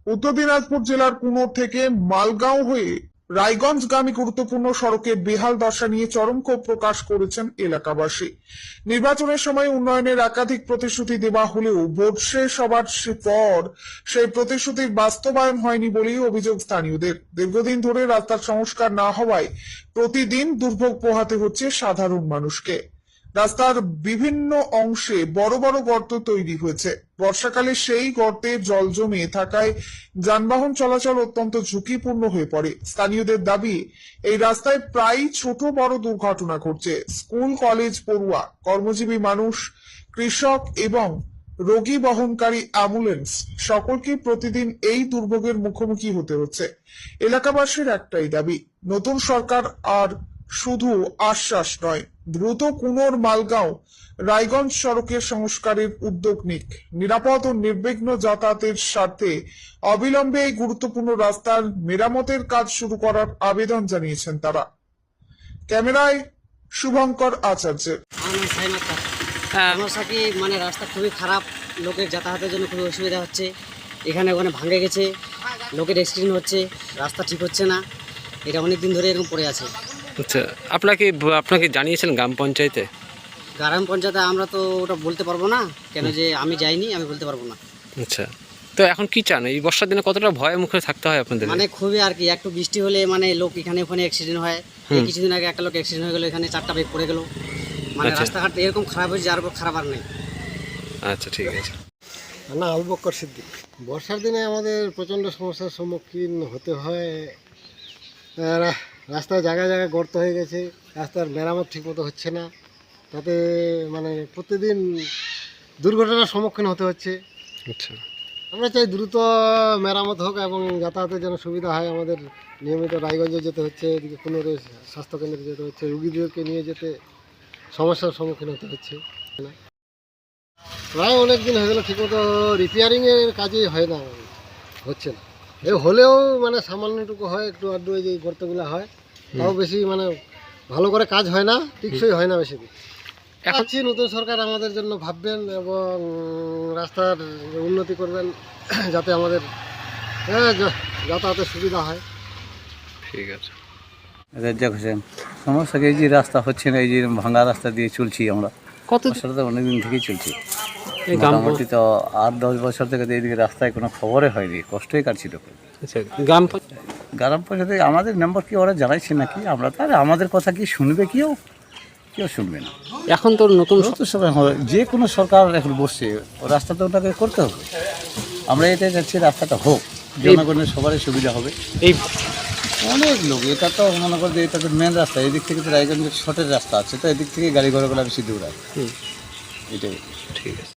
উত্তর দিনাজপুর জেলার কুনোর থেকে মালগাঁও হয়ে রায়গঞ্জগামী গুরুত্বপূর্ণ সড়কের বেহাল দশা নিয়ে চরম ক্ষোভ প্রকাশ করেছেন এলাকাবাসী। নির্বাচনের সময় উন্নয়নের একাধিক প্রতিশ্রুতি দেওয়া হলেও ভোট শেষ হবার পর সেই প্রতিশ্রুতির বাস্তবায়ন হয়নি বলেই অভিযোগ স্থানীয়দের। দীর্ঘদিন ধরে রাস্তার সংস্কার না হওয়ায় প্রতিদিন দুর্ভোগ পোহাতে হচ্ছে সাধারণ মানুষকে। রাস্তার বিভিন্ন অংশে বড় বড় গর্ত তৈরি হয়েছে। বর্ষাকালে সেই গর্তে জল জমে থাকায় যানবাহন চলাচল অত্যন্ত ঝুঁকিপূর্ণ হয়ে পড়ে। স্থানীয়দের দাবি, এই রাস্তায় প্রায় ছোট বড় দুর্ঘটনা ঘটছে। স্কুল কলেজ পড়ুয়া, কর্মজীবী মানুষ, কৃষক এবং রোগী বহনকারী অ্যাম্বুলেন্স সকলকে প্রতিদিন এই দুর্ভোগের মুখোমুখি হতে হচ্ছে। এলাকাবাসীর একটাই দাবি, নতুন সরকার আর শুধু আশ্বাস নয়, দ্রুত কুনোর মালগাঁও রায়গঞ্জ সড়কের সংস্কারের উদ্যোগ নিক। নিরাপদ ও নির্বিঘ্ন যাতায়াতের স্বার্থে অবিলম্বে এই গুরুত্বপূর্ণ রাস্তার মেরামতের কাজ শুরু করার আবেদন জানিয়েছেন তারা। ক্যামেরায় শুভঙ্কর আচার্যের। সমস্যা কি মানে রাস্তা খুবই খারাপ, লোকের যাতায়াতের জন্য খুবই অসুবিধা হচ্ছে। এখানে ওখানে ভাঙে গেছে, লোকের অ্যাক্সিডেন্ট হচ্ছে, রাস্তা ঠিক হচ্ছে না। এটা অনেক দিন ধরে এরকম পড়ে আছে। আচ্ছা, আপনাকে জানিয়েছেন গ্রাম পঞ্চায়েতে? গ্রাম পঞ্চায়েতে আমরা তো ওটা বলতে পারবো না, কেন যে আমি যাইনি, আমি বলতে পারবো না। আচ্ছা, তো এখন কি চান? এই বর্ষার দিনে কতটা ভয়ের মুখে থাকতে হয় আপনাদের? মানে খুবই আর কি, একটু বৃষ্টি হলে মানে লোক এখানে ওখানে অ্যাক্সিডেন্ট হয়। এই কিছুদিন আগে একটা লোক অ্যাক্সিডেন্ট হয়ে গেলো, এখানে 4টা বাইক পড়ে গেল। মানে আচ্ছা। রাস্তাঘাট এরকম খারাপ হয়েছে, যার উপর খারাপ আর নেই। আচ্ছা, ঠিক আছে। না, আবু বকর সিদ্দিক। বর্ষার দিনে আমাদের প্রচণ্ড সমস্যার সম্মুখীন হতে হয়। রাস্তায় জায়গায় জায়গায় গর্ত হয়ে গেছে, রাস্তার মেরামত ঠিকমতো হচ্ছে না, তাতে মানে প্রতিদিন দুর্ঘটনার সম্মুখীন হতে হচ্ছে। আচ্ছা, আমরা চাই দ্রুত মেরামত হোক এবং যাতায়াতের যেন সুবিধা হয়। আমাদের নিয়মিত রায়গঞ্জে যেতে হচ্ছে, এদিকে কোনো স্বাস্থ্যকেন্দ্রে যেতে হচ্ছে, রুগীদেরকে নিয়ে যেতে সমস্যার সম্মুখীন হতে হচ্ছে। প্রায় অনেক দিন হয়ে গেল, ঠিকমতো রিপেয়ারিংয়ের কাজই হয় না, হচ্ছে না। এ হলেও মানে সামান্যটুকু হয়, একটু আধটু এই যে গর্তগুলো হয়, তাও বেশি মানে ভালো করে কাজ হয় না, টিকসই হয় না বেশি দিন। এখন নতুন সরকার আমাদের জন্য ভাববেন এবং রাস্তার উন্নতি করবেন, যাতে আমাদের যাতায়াতের সুবিধা হয়। ঠিক আছে। রেজ্জাক হোসেন। সমস্যা কি, এই যে রাস্তা হচ্ছে না, এই যে ভাঙা রাস্তা দিয়ে চলছি আমরা, সেটা তো অনেকদিন থেকেই চলছি। মোটামুটি তো 8-10 বছর থেকে এইদিকে রাস্তায় কোনো খবরে হয়নি, কষ্টই কাটছিল। আচ্ছা, গ্রাম পঞ্চায়েতে আমাদের মেম্বার কি ওরা জানাইছে নাকি? আমরা তো, আর আমাদের কথা কি শুনবে? কেউ শুনবে না। এখন তো নতুন সবাই যে কোনো সরকার এখন বসছে, ও রাস্তা তো ওটাকে করতে হবে। আমরা এটাই চাচ্ছি, রাস্তাটা হোক, জনগণের সবারই সুবিধা হবে। এই অনেক লোক, এটা তো মনে করে যে এটা তো মেন রাস্তা, এদিক থেকে তো রায়গঞ্জের শর্টের রাস্তা আছে, তো এদিক থেকে গাড়ি ঘোড়াগুলো বেশি দূর আছে। এটাই। ঠিক আছে।